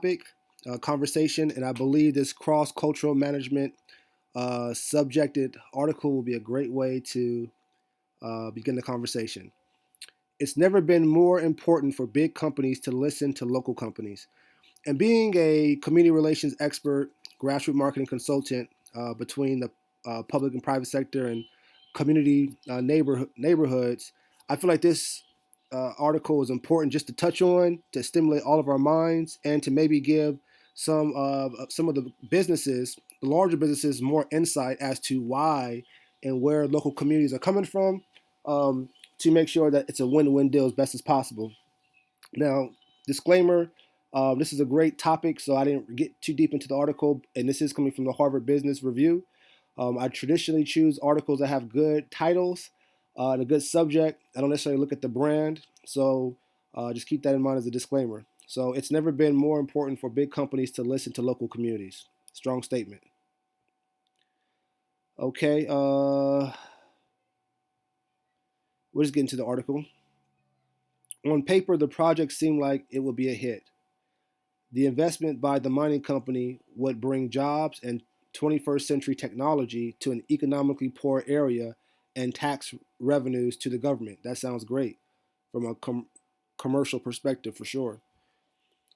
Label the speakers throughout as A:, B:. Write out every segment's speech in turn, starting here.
A: topic conversation, and I believe this cross-cultural management subjected article will be a great way to begin the conversation. It's never been more important for big companies to listen to local companies. And being a community relations expert, grassroots marketing consultant between the public and private sector and community neighborhoods, I feel like this article is important just to touch on, to stimulate all of our minds, and to maybe give some of the businesses, the larger businesses, more insight as to why and where local communities are coming from, to make sure that it's a win-win deal as best as possible. Now, disclaimer, this is a great topic, so I didn't get too deep into the article, and this is coming from the Harvard Business Review. I traditionally choose articles that have good titles and a good subject. I don't necessarily look at the brand, so just keep that in mind as a disclaimer. So it's never been more important for big companies to listen to local communities. Strong statement. Okay, we'll just get into the article. On paper, the project seemed like it would be a hit. The investment by the mining company would bring jobs and 21st century technology to an economically poor area and tax revenues to the government. That sounds great from a commercial perspective for sure.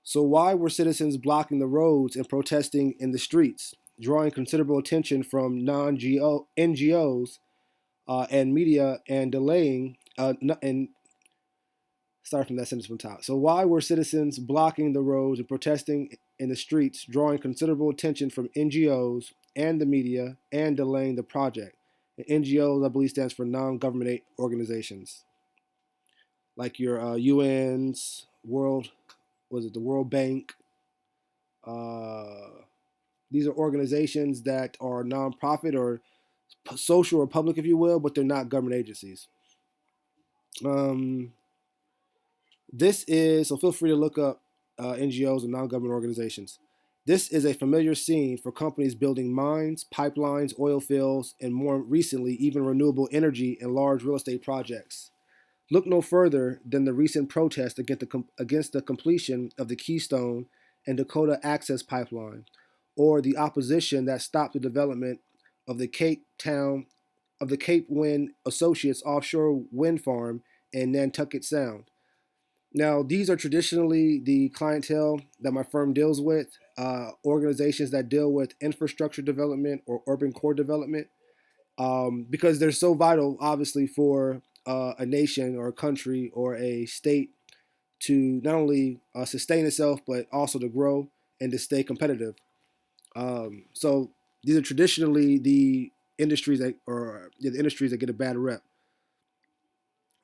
A: So, why were citizens blocking the roads and protesting in the streets, drawing considerable attention from NGOs and media and delaying and start from that sentence from top. So, why were citizens blocking the roads and protesting in the streets, drawing considerable attention from NGOs and the media and delaying the project? And NGOs, I believe, stands for non-government organizations, like your UN's, the World Bank. Uh, these are organizations that are nonprofit or social or public, if you will, but they're not government agencies. Um, This is, so feel free to look up NGOs and non government organizations. This is a familiar scene for companies building mines, pipelines, oil fields, and more recently, even renewable energy and large real estate projects. Look no further than the recent protest against the completion of the Keystone and Dakota Access Pipeline, or the opposition that stopped the development of the Cape Wind Associates offshore wind farm in Nantucket Sound. Now, these are traditionally the clientele that my firm deals with, organizations that deal with infrastructure development or urban core development, because they're so vital, obviously, for a nation or a country or a state to not only sustain itself, but also to grow and to stay competitive. So these are traditionally the industries the industries that get a bad rep.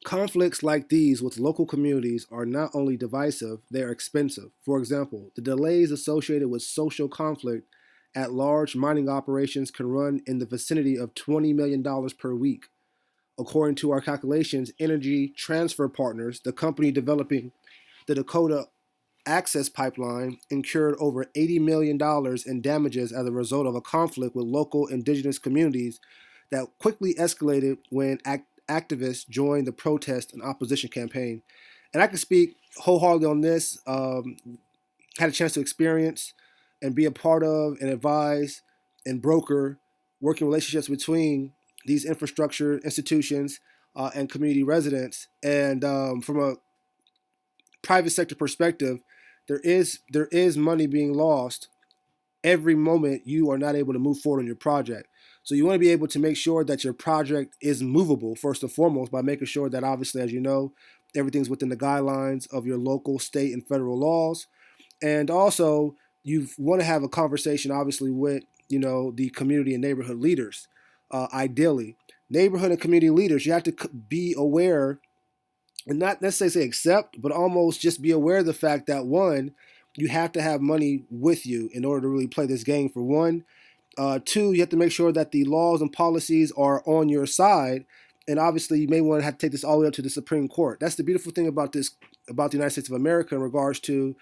A: Conflicts like these with local communities are not only divisive, they are expensive. For example, the delays associated with social conflict at large mining operations can run in the vicinity of $20 million per week. According to our calculations, Energy Transfer Partners, the company developing the Dakota Access Pipeline, incurred over $80 million in damages as a result of a conflict with local indigenous communities that quickly escalated when activists joined the protest and opposition campaign. And I can speak wholeheartedly on this. Had a chance to experience and be a part of and advise and broker working relationships between these infrastructure institutions and community residents. And from a private sector perspective, there is money being lost every moment you are not able to move forward on your project. So you want to be able to make sure that your project is movable first and foremost by making sure that obviously, as you know, everything's within the guidelines of your local, state, and federal laws. And also, you want to have a conversation, obviously, with the community and neighborhood leaders. Ideally, neighborhood and community leaders, you have to be aware and not necessarily say accept, but almost just be aware of the fact that one, you have to have money with you in order to really play this game. For one, two, you have to make sure that the laws and policies are on your side. And obviously, you may want to have to take this all the way up to the Supreme Court. That's the beautiful thing about about the United States of America in regards to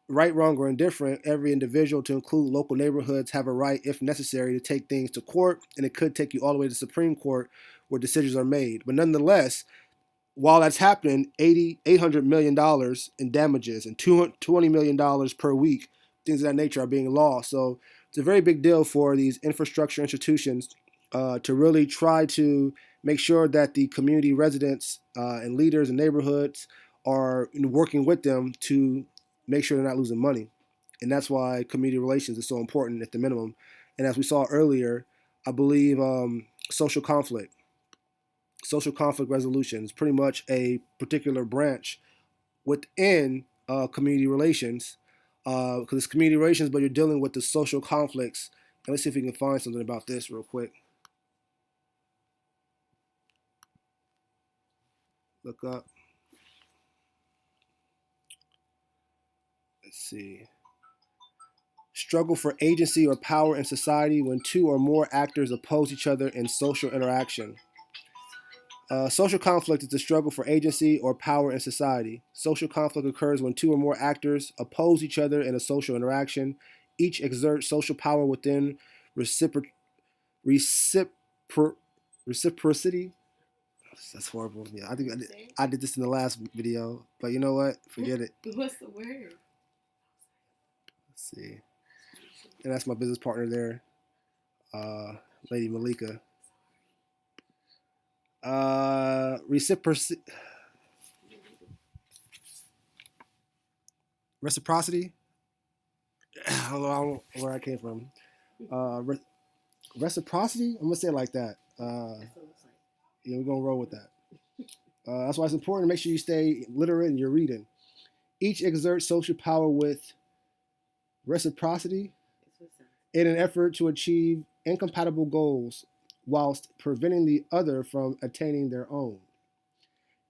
A: right, wrong, or indifferent. Every individual, to include local neighborhoods, have a right, if necessary, to take things to court. And it could take you all the way to the Supreme Court where decisions are made. But nonetheless, while that's happening, $800 million in damages and $20 million per week things of that nature are being lost. So it's a very big deal for these infrastructure institutions to really try to make sure that the community residents and leaders and neighborhoods are working with them to make sure they're not losing money. And that's why community relations is so important at the minimum. And as we saw earlier, I believe social conflict resolution is pretty much a particular branch within community relations, because it's community relations, but you're dealing with the social conflicts. And let's see if we can find something about this real quick. Look up. Let's see. Struggle for agency or power in society when two or more actors oppose each other in social interaction. Social conflict is the struggle for agency or power in society. Social conflict occurs when two or more actors oppose each other in a social interaction. Each exerts social power within reciprocity. That's horrible. Yeah, I think I did this in the last video, but you know what? Forget it.
B: What's the word?
A: Let's see. And that's my business partner there, Lady Malika. Reciprocity. I don't know where I came from. Reciprocity. I'm gonna say it like that. Yeah, we're gonna roll with that. That's why it's important to make sure you stay literate in your reading. Each exerts social power with reciprocity in an effort to achieve incompatible goals whilst preventing the other from attaining their own.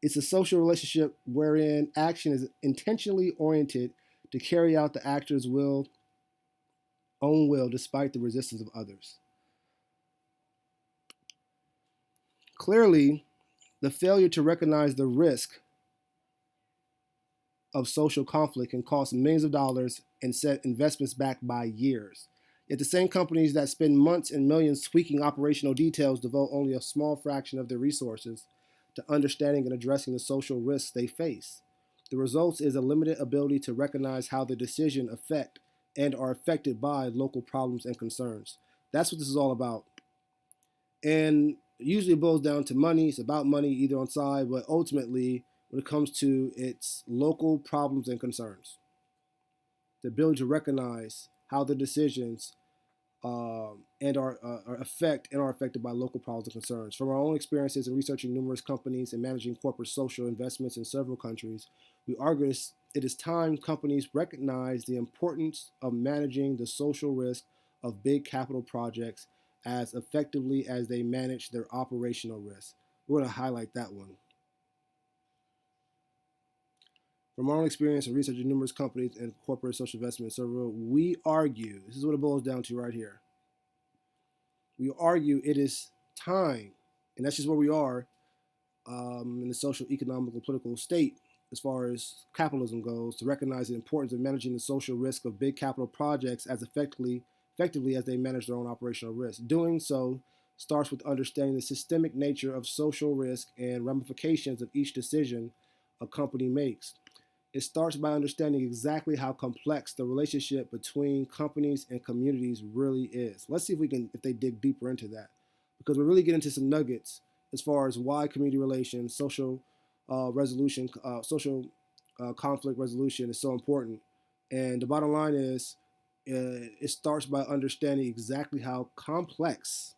A: It's a social relationship wherein action is intentionally oriented to carry out the actor's own will despite the resistance of others. Clearly, the failure to recognize the risk of social conflict can cost millions of dollars and set investments back by years. Yet the same companies that spend months and millions tweaking operational details devote only a small fraction of their resources to understanding and addressing the social risks they face. The result is a limited ability to recognize how the decision affect and are affected by local problems and concerns. That's what this is all about. And usually it boils down to money. It's about money either on side, but ultimately when it comes to its local problems and concerns. The ability to recognize how the decisions and are affected by local problems and concerns. From our own experiences in researching numerous companies and managing corporate social investments in several countries, we argue it is time companies recognize the importance of managing the social risk of big capital projects as effectively as they manage their operational risks. We're going to highlight that one. From our own experience in researching numerous companies and corporate social investment in several, we argue, this is what it boils down to right here. We argue it is time, and that's just where we are in the social, economic, and political state as far as capitalism goes, to recognize the importance of managing the social risk of big capital projects as effectively as they manage their own operational risk. Doing so starts with understanding the systemic nature of social risk and ramifications of each decision a company makes. It starts by understanding exactly how complex the relationship between companies and communities really is. Let's see if they dig deeper into that, because we're really getting into some nuggets as far as why community relations, social conflict resolution is so important. And the bottom line is, it starts by understanding exactly how complex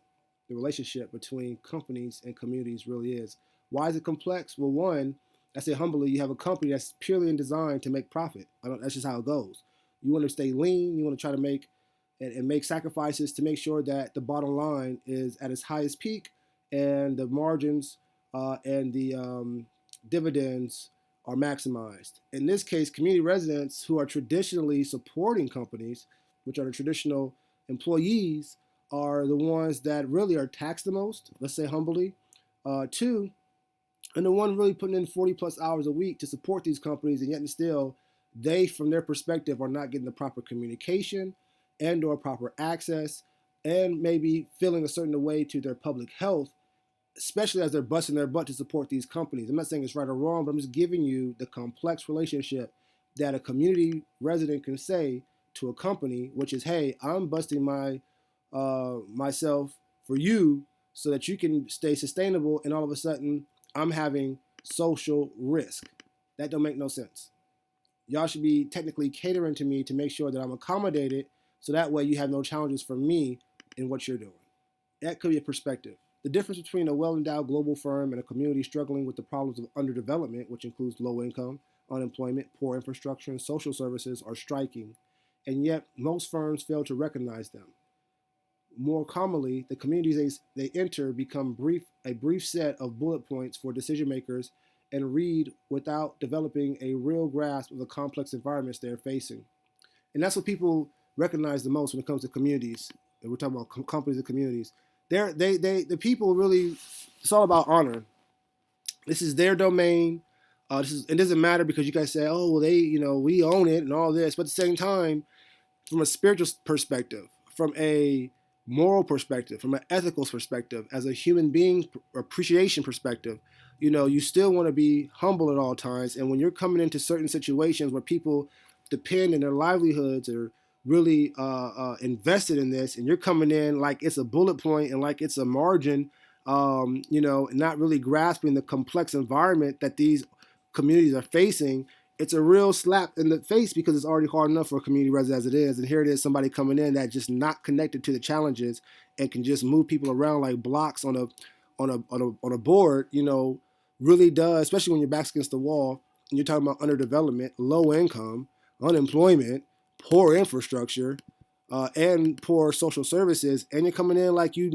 A: the relationship between companies and communities really is. Why is it complex? Well, one, I say humbly, you have a company that's purely designed to make profit. That's just how it goes. You want to stay lean. You want to try to make sacrifices to make sure that the bottom line is at its highest peak, and the margins and the dividends are maximized. In this case, community residents who are traditionally supporting companies, which are the traditional employees, are the ones that really are taxed the most. Let's say humbly. Two, and the one really putting in 40 plus hours a week to support these companies, and yet and still they, from their perspective, are not getting the proper communication and or proper access, and maybe feeling a certain way to their public health, especially as they're busting their butt to support these companies. I'm not saying it's right or wrong, but I'm just giving you the complex relationship that a community resident can say to a company, which is, hey, I'm busting myself for you so that you can stay sustainable, and all of a sudden I'm having social risk. That don't make no sense. Y'all should be technically catering to me to make sure that I'm accommodated, so that way you have no challenges from me in what you're doing. That could be a perspective. The difference between a well-endowed global firm and a community struggling with the problems of underdevelopment, which includes low income, unemployment, poor infrastructure, and social services, are striking, and yet most firms fail to recognize them. More commonly, the communities they enter become a brief set of bullet points for decision makers and read without developing a real grasp of the complex environments they're facing. And that's what people recognize the most when it comes to communities. And we're talking about companies and communities. The people really, it's all about honor. This is their domain. It doesn't matter because you guys say, oh, well, we own it and all this. But at the same time, from a spiritual perspective, from a moral perspective, from an ethical perspective, as a human being appreciation perspective, you still want to be humble at all times. And when you're coming into certain situations where people depend in their livelihoods or really invested in this, and you're coming in like it's a bullet point and like it's a margin, not really grasping the complex environment that these communities are facing, it's a real slap in the face because it's already hard enough for a community resident as it is. And here it is, somebody coming in that just not connected to the challenges and can just move people around like blocks on a board, really does, especially when your back's against the wall and you're talking about underdevelopment, low income, unemployment, poor infrastructure, and poor social services, and you're coming in like you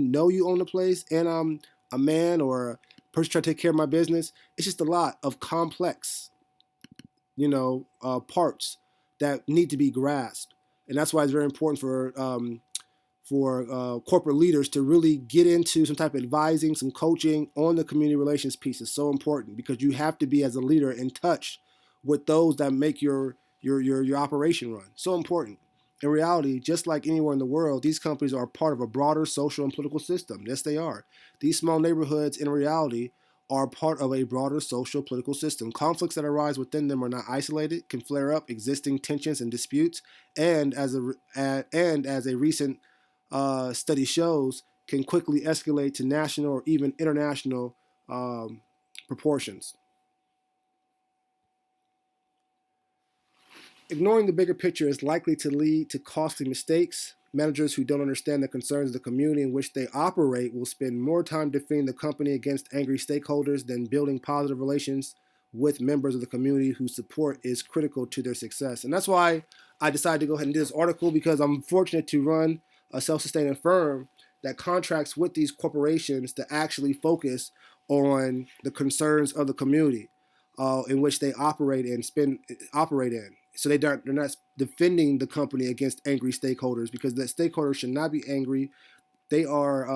A: own the place, and I'm a man or a person trying to take care of my business. It's just a lot of complex, parts that need to be grasped, and that's why it's very important for corporate leaders to really get into some type of advising, some coaching on the community relations piece. Is so important because you have to be, as a leader, in touch with those that make your operation run. So important. In reality, just like anywhere in the world, these companies are part of a broader social and political system. Yes, they are. These small neighborhoods, in reality, are part of a broader social political system. Conflicts that arise within them are not isolated, can flare up existing tensions and disputes, and as a recent study shows, can quickly escalate to national or even international proportions. Ignoring the bigger picture is likely to lead to costly mistakes. Managers who don't understand the concerns of the community in which they operate will spend more time defending the company against angry stakeholders than building positive relations with members of the community whose support is critical to their success. And that's why I decided to go ahead and do this article, because I'm fortunate to run a self-sustaining firm that contracts with these corporations to actually focus on the concerns of the community in which they operate in. So they're not defending the company against angry stakeholders, because the stakeholders should not be angry. They are,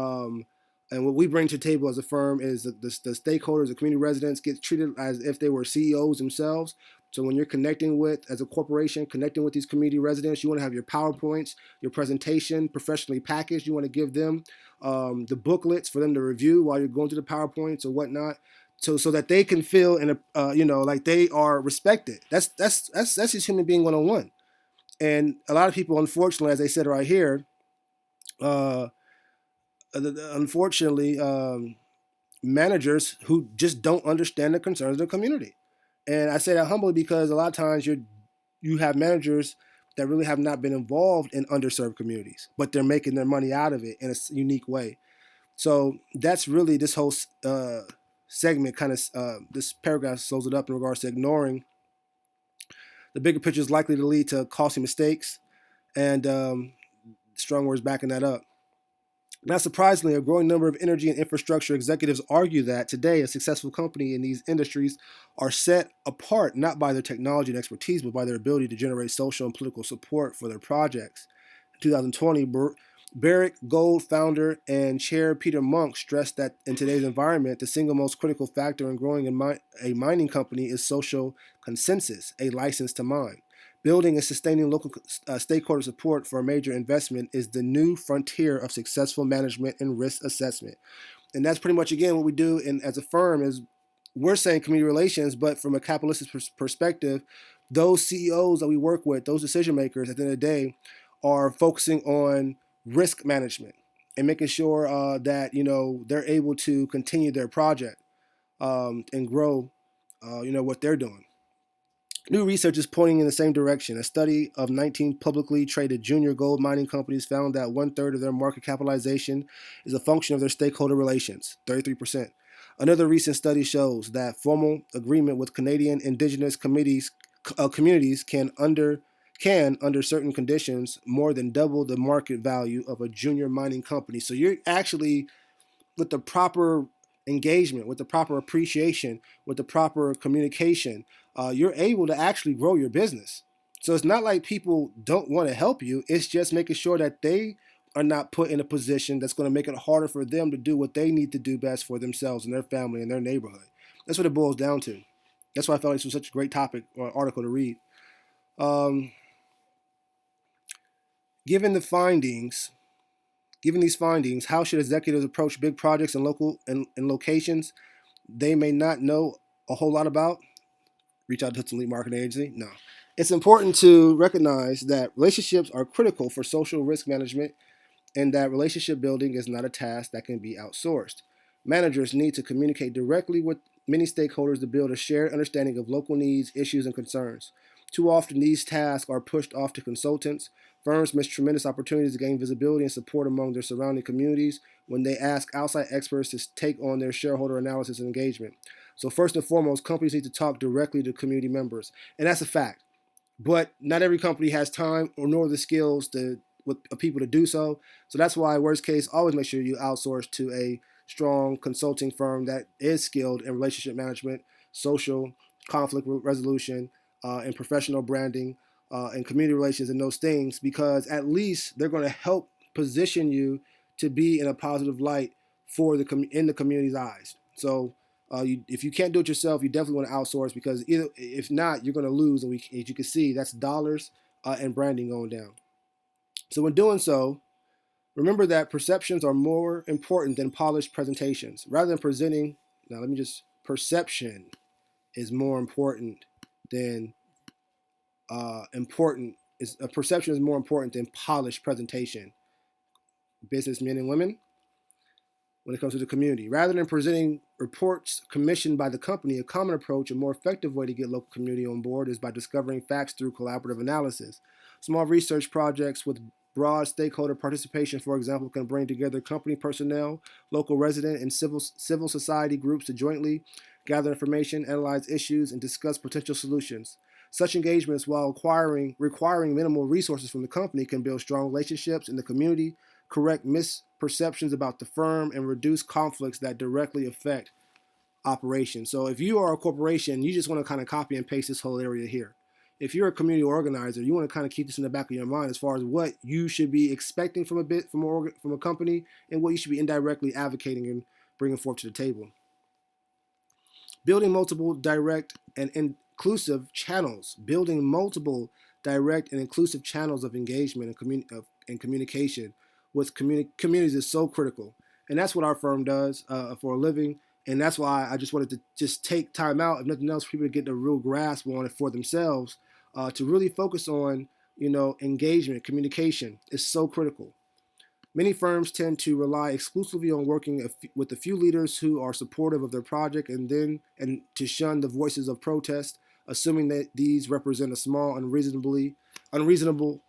A: and what we bring to the table as a firm is the stakeholders, the community residents, get treated as if they were CEOs themselves. So when you're connecting with, as a corporation, connecting with these community residents, you want to have your PowerPoints, your presentation professionally packaged. You want to give them the booklets for them to review while you're going through the PowerPoints or whatnot. So that they can feel like they are respected. That's just human being 101. And a lot of people, unfortunately, as they said right here, unfortunately, managers who just don't understand the concerns of the community. And I say that humbly because a lot of times you have managers that really have not been involved in underserved communities, but they're making their money out of it in a unique way. So that's really this whole segment this paragraph slows it up in regards to ignoring the bigger picture is likely to lead to costly mistakes, and strong words backing that up. Not surprisingly, a growing number of energy and infrastructure executives argue that today a successful company in these industries are set apart not by their technology and expertise, but by their ability to generate social and political support for their projects. In 2020, Barrick Gold founder and chair Peter Monk stressed that in today's environment, the single most critical factor in growing a mining company is social consensus, a license to mine. Building and sustaining local stakeholder support for a major investment is the new frontier of successful management and risk assessment. And that's pretty much, again, what we do as a firm is we're saying community relations, but from a capitalistic perspective, those CEOs that we work with, those decision makers, at the end of the day, are focusing on risk management and making sure that they're able to continue their project and grow, what they're doing. New research is pointing in the same direction. A study of 19 publicly traded junior gold mining companies found that one-third of their market capitalization is a function of their stakeholder relations, 33%. Another recent study shows that formal agreement with Canadian Indigenous communities can, under certain conditions, more than double the market value of a junior mining company. So you're actually, with the proper engagement, with the proper appreciation, with the proper communication, you're able to actually grow your business. So it's not like people don't want to help you. It's just making sure that they are not put in a position that's going to make it harder for them to do what they need to do best for themselves and their family and their neighborhood. That's what it boils down to. That's why I felt like this was such a great topic or article to read. Um, given the findings, Given these findings, how should executives approach big projects in locations they may not know a whole lot about? Reach out to some lead marketing agency? No. It's important to recognize that relationships are critical for social risk management and that relationship building is not a task that can be outsourced. Managers need to communicate directly with many stakeholders to build a shared understanding of local needs, issues, and concerns. Too often, these tasks are pushed off to consultants. Firms miss tremendous opportunities to gain visibility and support among their surrounding communities when they ask outside experts to take on their shareholder analysis and engagement. So, first and foremost, companies need to talk directly to community members, and that's a fact. But not every company has time or nor the skills with people to do so. So that's why, worst case, always make sure you outsource to a strong consulting firm that is skilled in relationship management, social conflict resolution, and professional branding, and community relations and those things, because at least they're going to help position you to be in a positive light for in the community's eyes. So if you can't do it yourself, you definitely want to outsource, because if not, you're going to lose. And as you can see, that's dollars and branding going down. So in doing so, remember that perceptions are more important than polished presentations. Rather than presenting, now let me just, perception is more important than perception is more important than polished presentation. Businessmen and women, when it comes to the community. Rather than presenting reports commissioned by the company, a common approach, a more effective way to get local community on board is by discovering facts through collaborative analysis. Small research projects with broad stakeholder participation, for example, can bring together company personnel, local resident, and civil society groups to jointly gather information, analyze issues, and discuss potential solutions. Such engagements, while requiring minimal resources from the company, can build strong relationships in the community, correct misperceptions about the firm, and reduce conflicts that directly affect operations. So if you are a corporation, you just want to kind of copy and paste this whole area here. If you're a community organizer, you want to kind of keep this in the back of your mind as far as what you should be expecting from a company, and what you should be indirectly advocating and bringing forth to the table. Building multiple direct and inclusive channels. Building multiple direct and inclusive channels of engagement and communication with communities is so critical. And that's what our firm does for a living. And that's why I just wanted to just take time out, if nothing else, for people to get a real grasp on it for themselves, to really focus on, engagement, communication is so critical. Many firms tend to rely exclusively on working with a few leaders who are supportive of their project, and to shun the voices of protest, assuming that these represent a small, unreasonable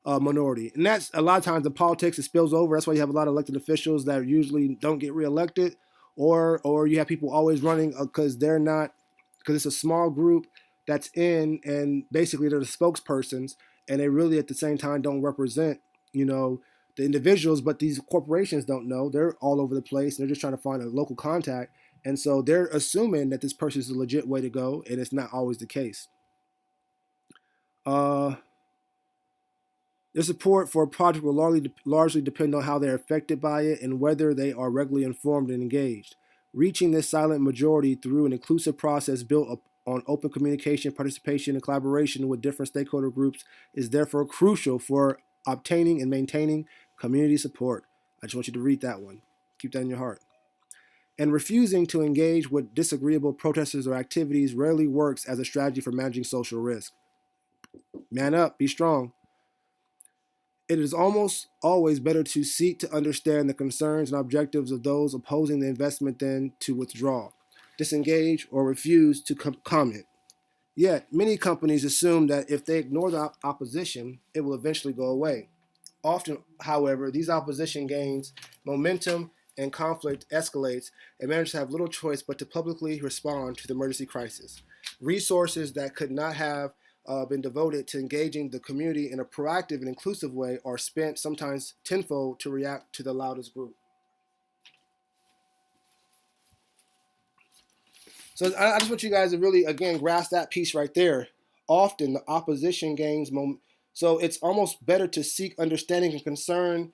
A: minority. And that's a lot of times in politics, it spills over. That's why you have a lot of elected officials that usually don't get reelected, or you have people always running because it's a small group that's in, and basically they're the spokespersons, and they really at the same time don't represent, the individuals, but these corporations don't know. They're all over the place. They're just trying to find a local contact. And so they're assuming that this person is a legit way to go, and it's not always the case. Their support for a project will largely depend on how they're affected by it and whether they are regularly informed and engaged. Reaching this silent majority through an inclusive process built on open communication, participation, and collaboration with different stakeholder groups is therefore crucial for obtaining and maintaining community support. I just want you to read that one. Keep that in your heart. And refusing to engage with disagreeable protesters or activities rarely works as a strategy for managing social risk. Man up, be strong. It is almost always better to seek to understand the concerns and objectives of those opposing the investment than to withdraw, disengage, or refuse to comment. Yet, many companies assume that if they ignore the opposition, it will eventually go away. Often, however, these opposition gains momentum and conflict escalates, and managers have little choice but to publicly respond to the emergency crisis. Resources that could not have been devoted to engaging the community in a proactive and inclusive way are spent sometimes tenfold to react to the loudest group. So I just want you guys to really, again, grasp that piece right there. Often the opposition gains momentum. So it's almost better to seek understanding and concern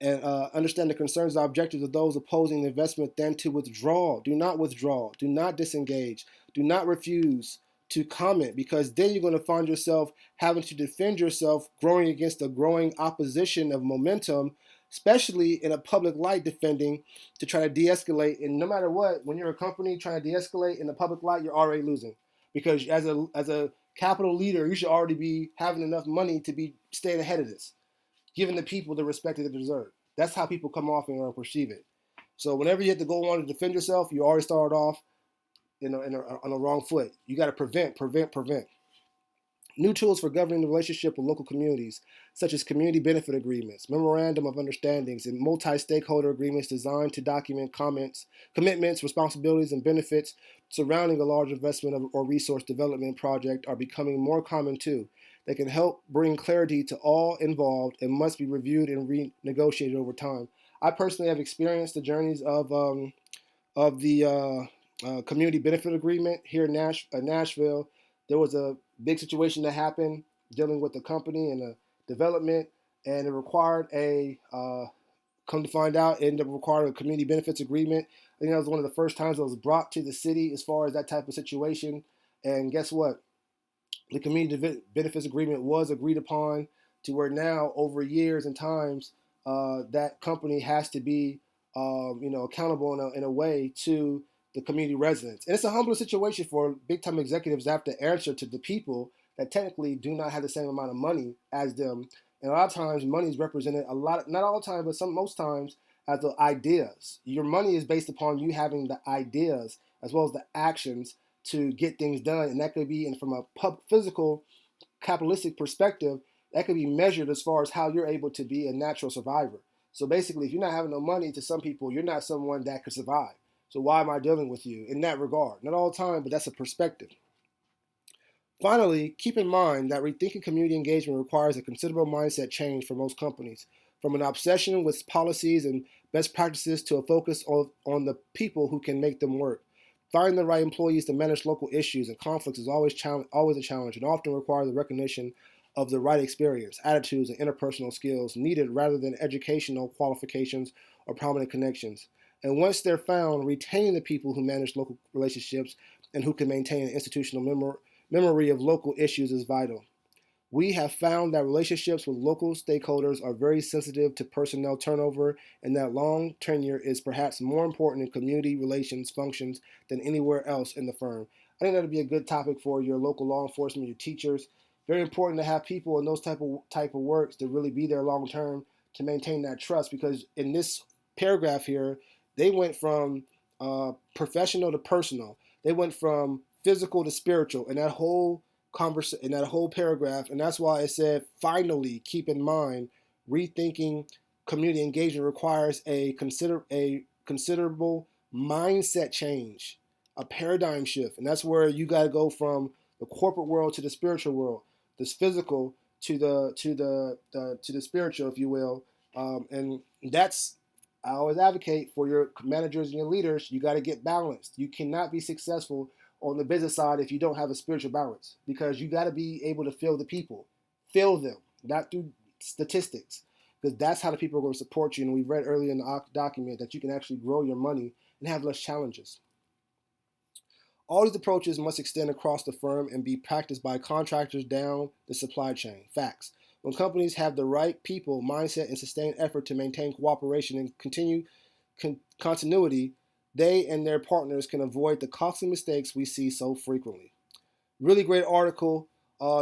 A: and understand the concerns and objectives of those opposing the investment than to withdraw. Do not withdraw. Do not disengage. Do not refuse to comment, because then you're going to find yourself having to defend yourself, growing against a growing opposition of momentum, especially in a public light, defending to try to de-escalate. And no matter what, when you're a company trying to de-escalate in the public light, you're already losing, because as a capital leader, you should already be having enough money to be staying ahead of this, giving the people the respect that they deserve. That's how people come off and perceive it. So whenever you have to go on to defend yourself, you already started off on a wrong foot. You got to prevent. New tools for governing the relationship with local communities, such as community benefit agreements, memorandum of understandings, and multi-stakeholder agreements designed to document commitments, responsibilities, and benefits surrounding a large investment or resource development project are becoming more common too. They can help bring clarity to all involved and must be reviewed and renegotiated over time. I personally have experienced the journeys of the community benefit agreement here in Nashville. There was a big situation that happened dealing with the company and the development, and it required come to find out, it ended up requiring a community benefits agreement. I think that was one of the first times it was brought to the city as far as that type of situation. And guess what? The community benefits agreement was agreed upon, to where now over years and times that company has to be accountable in a way to the community residents. And it's a humbling situation for big time executives to have to answer to the people that technically do not have the same amount of money as them. And a lot of times money is represented not all the time, but most times, as the ideas. Your money is based upon you having the ideas as well as the actions to get things done. And that could be, and from a physical capitalistic perspective, that could be measured as far as how you're able to be a natural survivor. So basically, if you're not having no money, to some people, you're not someone that could survive. So why am I dealing with you in that regard? Not all the time, but that's a perspective. Finally, keep in mind that rethinking community engagement requires a considerable mindset change for most companies, from an obsession with policies and best practices to a focus on the people who can make them work. Finding the right employees to manage local issues and conflicts is always a challenge, and often requires the recognition of the right experience, attitudes, and interpersonal skills needed rather than educational qualifications or prominent connections. And once they're found, retaining the people who manage local relationships and who can maintain an institutional memory of local issues is vital. We have found that relationships with local stakeholders are very sensitive to personnel turnover, and that long tenure is perhaps more important in community relations functions than anywhere else in the firm. I think that would be a good topic for your local law enforcement, your teachers. Very important to have people in those type of works to really be there long term to maintain that trust, because in this paragraph here, they went from professional to personal. They went from physical to spiritual in that whole in that whole paragraph. And that's why it said, finally, keep in mind, rethinking community engagement requires a considerable mindset change, a paradigm shift. And that's where you got to go from the corporate world to the spiritual world, this physical to the spiritual, if you will. And that's, I always advocate for your managers and your leaders, you got to get balanced. You cannot be successful on the business side if you don't have a spiritual balance, because you got to be able to feel the people, feel them, not through statistics, because that's how the people are going to support you. And we read earlier in the document that you can actually grow your money and have less challenges. All these approaches must extend across the firm and be practiced by contractors down the supply chain. Facts. When companies have the right people, mindset, and sustained effort to maintain cooperation and continue continuity, they and their partners can avoid the costly mistakes we see so frequently. Really great article.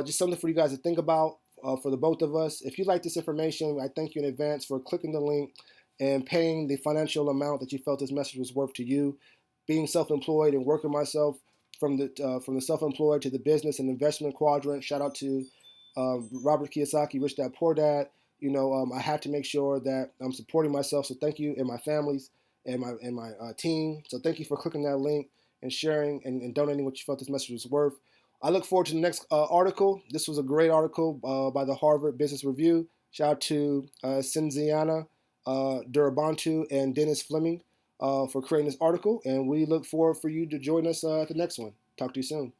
A: Just something for you guys to think about for the both of us. If you like this information, I thank you in advance for clicking the link and paying the financial amount that you felt this message was worth to you. Being self-employed and working myself from the self-employed to the business and investment quadrant. Shout out to Robert Kiyosaki, Rich Dad Poor Dad. I have to make sure that I'm supporting myself. So thank you, and my families and my team. So thank you for clicking that link and sharing and donating what you felt this message was worth. I look forward to the next article. This was a great article by the Harvard Business Review. Shout out to Sinziana, Dorobantu, and Dennis Flemming for creating this article. And we look forward for you to join us at the next one. Talk to you soon.